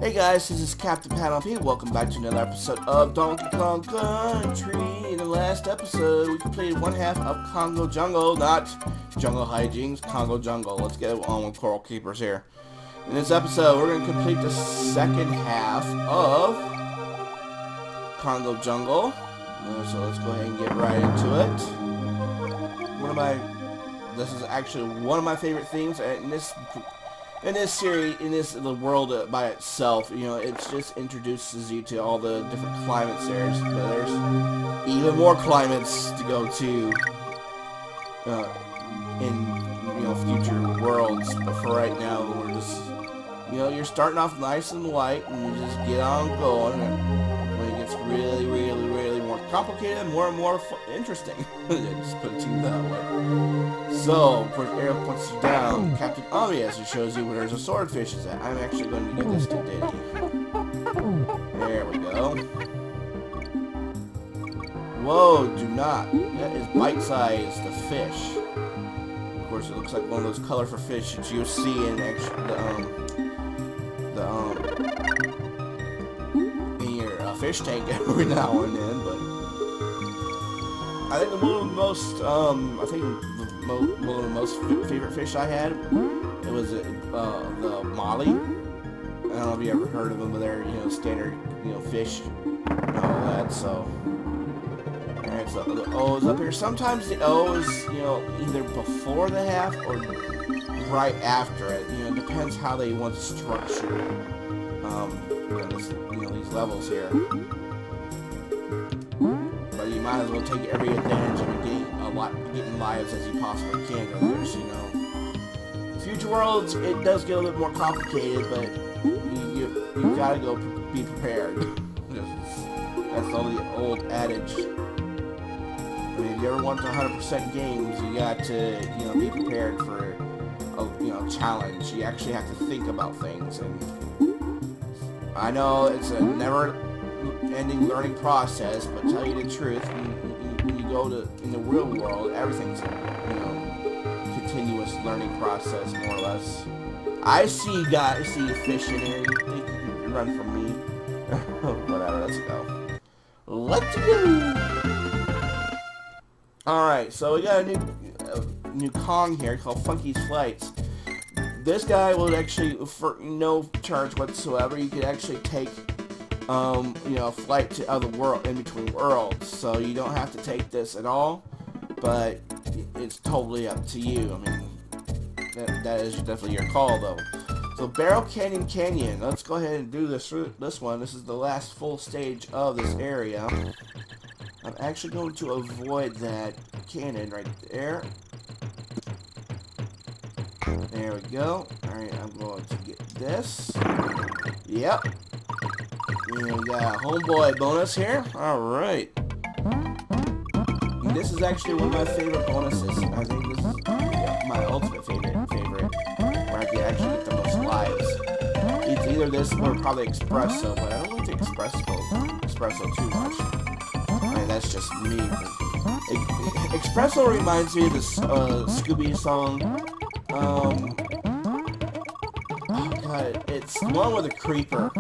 Hey guys, this is Captain Paladin. Welcome back to another episode of Donkey Kong Country. In the last episode, we completed one half of Kongo Jungle, not Jungle Hijinks, Kongo Jungle. Let's get on with Coral Keepers here. In this episode, we're going to complete the second half of Kongo Jungle. So let's go ahead and get right into it. This is actually one of my favorite themes in this series, the world by itself. You know, it just introduces you to all the different climates there. But there's even more climates to go to in future worlds. But for right now, we're just you're starting off nice and light, and you just get on going. And when it gets really, really, really more complicated, and more interesting. Just put it to you that way. So, first arrow puts you down. Captain Obvious, it shows you where there's a swordfish is at. I'm actually going to give this to Diddy. There we go. Whoa, do not. That is bite-sized, the fish. Of course, it looks like one of those colorful fish that you see in in your fish tank every now and then, but I think one of the most favorite fish I had, it was the molly. I don't know if you ever heard of them, but they're standard fish and all that. So alright, so the O is up here. Sometimes the O is either before the half or right after it. It depends how they want to structure these levels here. But you might as well take every advantage of getting lives as you possibly can. Because future worlds, it does get a little bit more complicated, but you gotta go be prepared. That's all the old adage. I mean, if you ever want to 100% games, you got to be prepared for a challenge. You actually have to think about things, and I know it's a never-ending learning process, but tell you the truth, when you go in the real world, everything's a continuous learning process, more or less. I see you fish in here. You think you can run from me? Whatever. Let's go. Let's go. All right, so we got a new Kong here called Funky's Flights. This guy will actually, for no charge whatsoever, you could actually take a flight to other world, in between worlds, so you don't have to take this at all, but it's totally up to you. I mean, that is definitely your call, though. So Barrel Canyon, let's go ahead and do this one. This is the last full stage of this area. I'm actually going to avoid that cannon right there. There we go. Alright, I'm going to get this. Yep. And we got a homeboy bonus here. Alright. This is actually one of my favorite bonuses. I think this is my ultimate favorite. Where I can actually get the most lives. It's either this or probably Espresso, but I don't like the Espresso too much. I mean, that's just me. Espresso reminds me of this Scooby song. Oh god, it's the one with a creeper.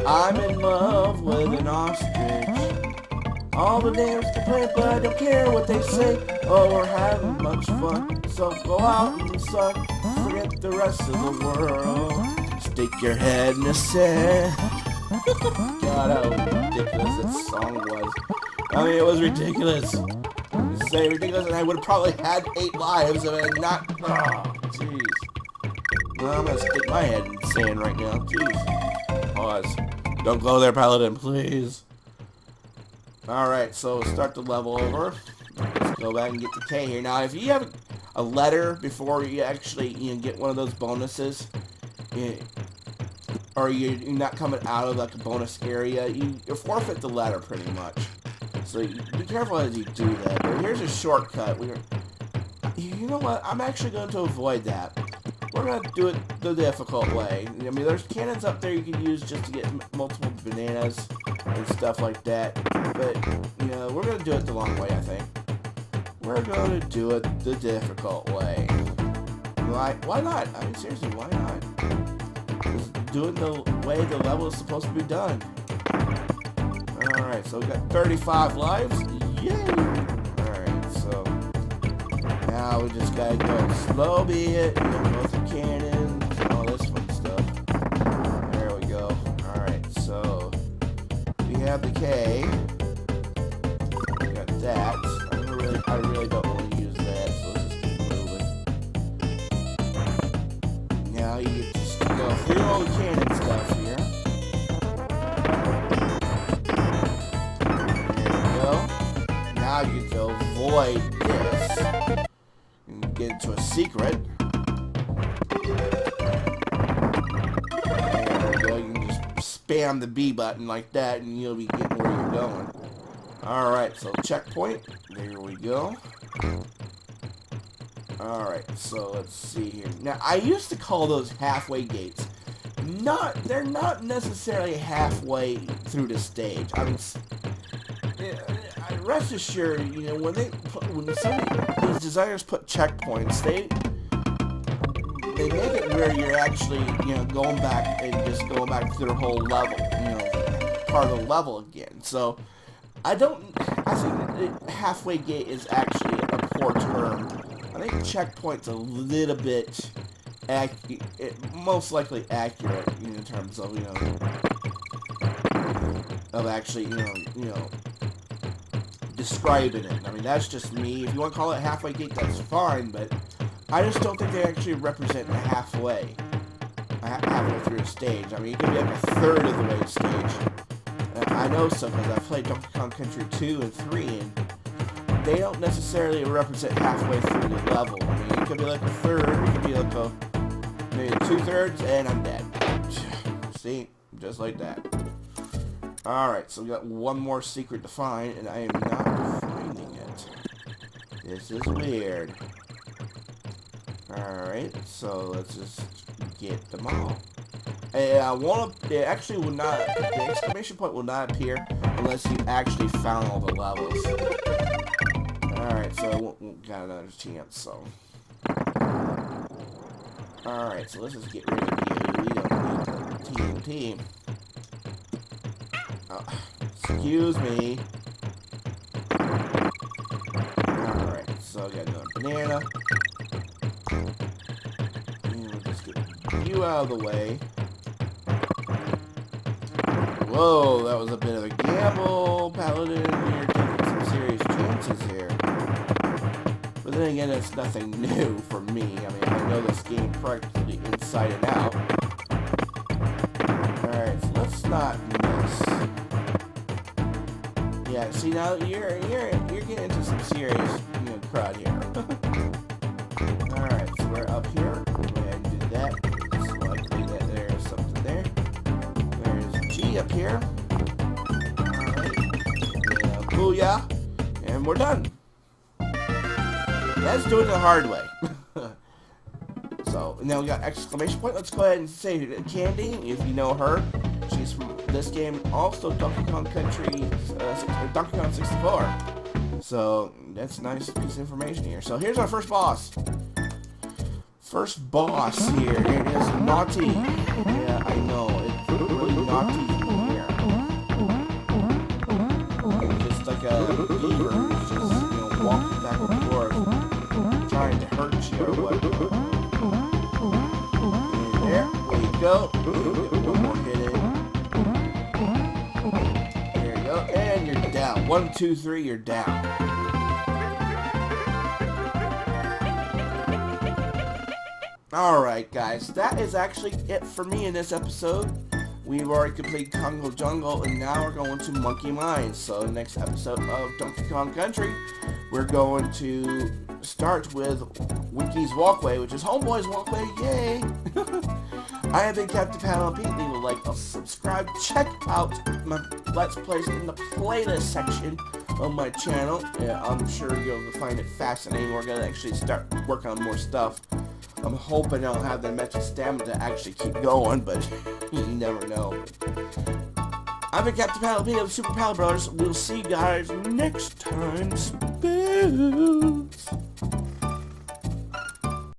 I'm in love with an ostrich. All the neighbors complain, but I don't care what they say. Oh, we're having much fun, so go out in the sun. Forget the rest of the world. Stick your head in the sand. God, how ridiculous this song was. I mean, it was ridiculous. Say ridiculous, and I would have probably had 8 lives if I had not. Oh, jeez. Well, I'm gonna stick my head in the sand right now. Jeez. Pause. Don't go there, Paladin, please. Alright, so start the level over. Let's go back and get the K here. Now, if you have a letter before you actually get one of those bonuses, or you're not coming out of like a bonus area, you forfeit the letter pretty much. So be careful as you do that. But here's a shortcut. You know what? I'm actually going to avoid that. We're going to do it the difficult way. I mean, there's cannons up there you can use just to get multiple bananas and stuff like that. But, we're going to do it the long way, I think. We're going to do it the difficult way. Why not? I mean, seriously, why not? Just doing the way the level is supposed to be done. Alright, so we got 35 lives. Yay! Alright, so now we just gotta go slow beat, go with the cannons, and all this fun stuff. There we go. Alright, so we have the K. We got that. I really don't want to use that, so let's just keep moving. Now you just go through all the cannon stuff here. Now you can go avoid this and get into a secret. There we go. You can just spam the B button like that and you'll be getting where you're going. Alright, so checkpoint. There we go. Alright, so let's see here. Now, I used to call those halfway gates. They're not necessarily halfway through the stage. I mean, rest assured, you know, when some of these designers put checkpoints, they make it where you're actually, you know, going back and just going back through the whole level, you know, part of the level again. So, I think halfway gate is actually a poor term. I think checkpoint's a little bit, most likely accurate in terms of, you know, of actually, you know, describing it. I mean, that's just me. If you want to call it halfway gate, that's fine, but I just don't think they actually represent halfway through the stage. I mean, it could be like a third of the way to stage. I know some because I've played Donkey Kong Country 2 and 3, and they don't necessarily represent halfway through the level. I mean, it could be like a third, it could be like maybe 2/3, and I'm dead. See? Just like that. Alright, so we got one more secret to find, and I am not finding it. This is weird. Alright, so let's just get them all. It actually will not, the exclamation point will not appear unless you actually found all the levels. Alright, so we got another chance, so. Alright, so let's just get rid of you. We don't need the TNT. Excuse me. Alright, so I got another banana. And we'll just get you out of the way. Whoa, that was a bit of a gamble, Paladin. You're taking some serious chances here. But then again, it's nothing new for me. I mean, I know this game practically inside and out. Alright, so let's not miss. Yeah, see now you're getting into some serious, you know, crowd here. Alright, so we're up here. Go ahead and do that. So likely that there's something there. There's G up here. Alright. Yeah, booyah. And we're done. Let's do it the hard way. So now we got exclamation point. Let's go ahead and say Candy, if you know her. She's from this game, also Donkey Kong Country, Donkey Kong 64. So that's a nice piece of information here. So here's our first boss. First boss here. Here it is, Gnawty. Yeah, I know. It's really Gnawty here. It's just like a beaver who's just, you know, walking back and forth, trying to hurt you or what. And there you go. One more hit in. There you go. And you're down. 1, 2, 3, you're down. Alright guys, that is actually it for me in this episode. We've already completed Kongo Jungle, and now we're going to Monkey Mines. So the next episode of Donkey Kong Country, we're going to start with Winky's Walkway, which is Homeboy's Walkway. Yay! I have been Captain Paladin. Leave a like, subscribe, check out my Let's Plays in the playlist section of my channel. Yeah, I'm sure you'll find it fascinating. We're going to actually start working on more stuff. I'm hoping I'll have the mental stamina to actually keep going, but you never know. I've been Captain Paladin of Super Pal Brothers. We'll see you guys next time. Spoo!